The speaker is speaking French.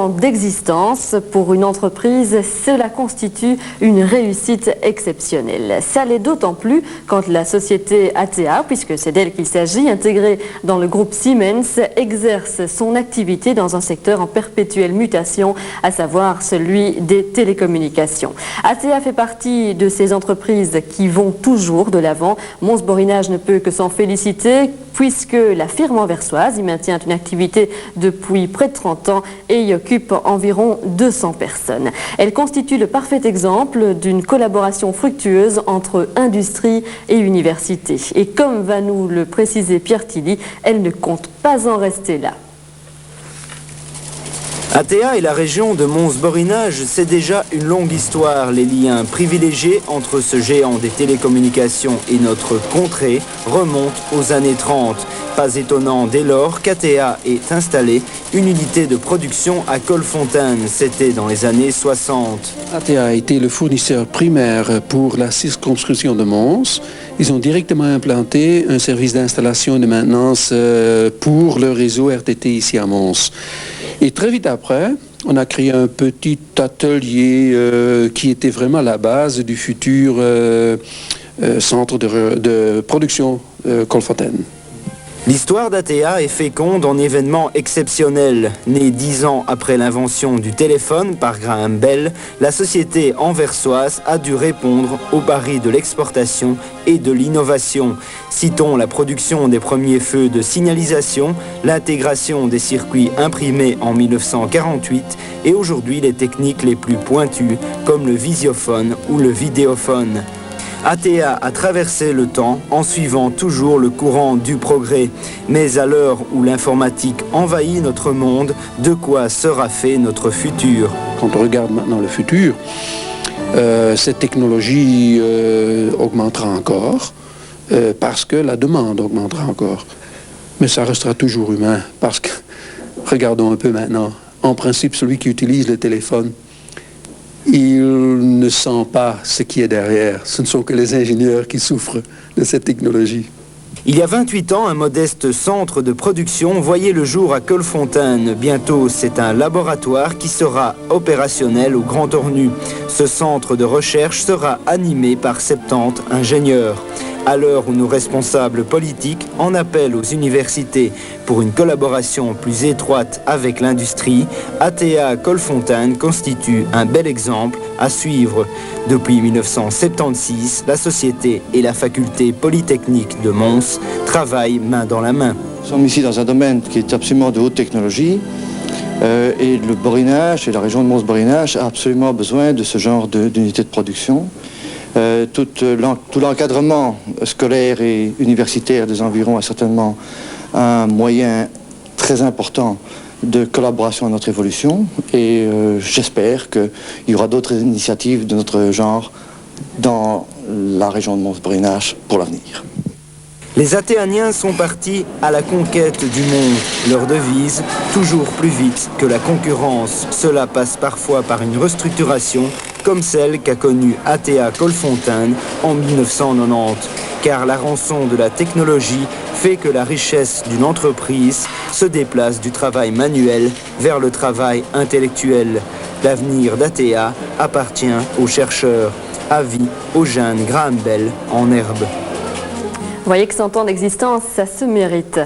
ans d'existence, pour une entreprise, cela constitue une réussite exceptionnelle. Ça l'est d'autant plus quand la société ATA, puisque c'est d'elle qu'il s'agit, intégrée dans le groupe Siemens, exerce son activité dans un secteur en perpétuelle mutation, à savoir celui des télécommunications. ATA fait partie de ces entreprises qui vont toujours de l'avant. Mons Borinage ne peut que s'en féliciter, puisque la firme anversoise y maintient une activité depuis près de 30 ans et y occupe environ 200 personnes. Elle constitue le parfait exemple d'une collaboration fructueuse entre industrie et université. Et comme va nous le préciser Pierre Tilly, elle ne compte pas en rester là. ATA et la région de Mons Borinage, c'est déjà une longue histoire. Les liens privilégiés entre ce géant des télécommunications et notre contrée remontent aux années 30. Pas étonnant dès lors qu'ATA ait installé une unité de production à Colfontaine. C'était dans les années 60. ATA a été le fournisseur primaire pour la circonscription de Mons. Ils ont directement implanté un service d'installation et de maintenance pour le réseau RTT ici à Mons. Et très vite après, on a créé un petit atelier qui était vraiment la base du futur centre de production Colfontaine. L'histoire d'ATA est féconde en événements exceptionnels. Née 10 ans après l'invention du téléphone par Graham Bell, la société anversoise a dû répondre au pari de l'exportation et de l'innovation. Citons la production des premiers feux de signalisation, l'intégration des circuits imprimés en 1948 et aujourd'hui les techniques les plus pointues comme le visiophone ou le vidéophone. ATA a traversé le temps en suivant toujours le courant du progrès. Mais à l'heure où l'informatique envahit notre monde, de quoi sera fait notre futur? Quand on regarde maintenant le futur, cette technologie augmentera encore parce que la demande augmentera encore. Mais ça restera toujours humain parce que, regardons un peu maintenant, en principe, celui qui utilise le téléphone, il ne sent pas ce qui est derrière. Ce ne sont que les ingénieurs qui souffrent de cette technologie. Il y a 28 ans, un modeste centre de production voyait le jour à Colfontaine. Bientôt, c'est un laboratoire qui sera opérationnel au Grand Ornu. Ce centre de recherche sera animé par 70 ingénieurs. À l'heure où nos responsables politiques en appellent aux universités pour une collaboration plus étroite avec l'industrie, ATA Colfontaine constitue un bel exemple à suivre. Depuis 1976, la société et la faculté polytechnique de Mons travaillent main dans la main. Nous sommes ici dans un domaine qui est absolument de haute technologie et le Borinage et la région de Mons-Borinage a absolument besoin de ce genre d'unité de production. Tout l'encadrement scolaire et universitaire des environs est certainement un moyen très important de collaboration à notre évolution et j'espère qu'il y aura d'autres initiatives de notre genre dans la région de Mons-Borinage pour l'avenir. Les Atéaniens sont partis à la conquête du monde. Leur devise, toujours plus vite que la concurrence. Cela passe parfois par une restructuration comme celle qu'a connue ATA Colfontaine en 1990. Car la rançon de la technologie fait que la richesse d'une entreprise se déplace du travail manuel vers le travail intellectuel. L'avenir d'ATA appartient aux chercheurs. Avis au jeune Graham Bell en herbe. Vous voyez que 100 ans d'existence, ça se mérite.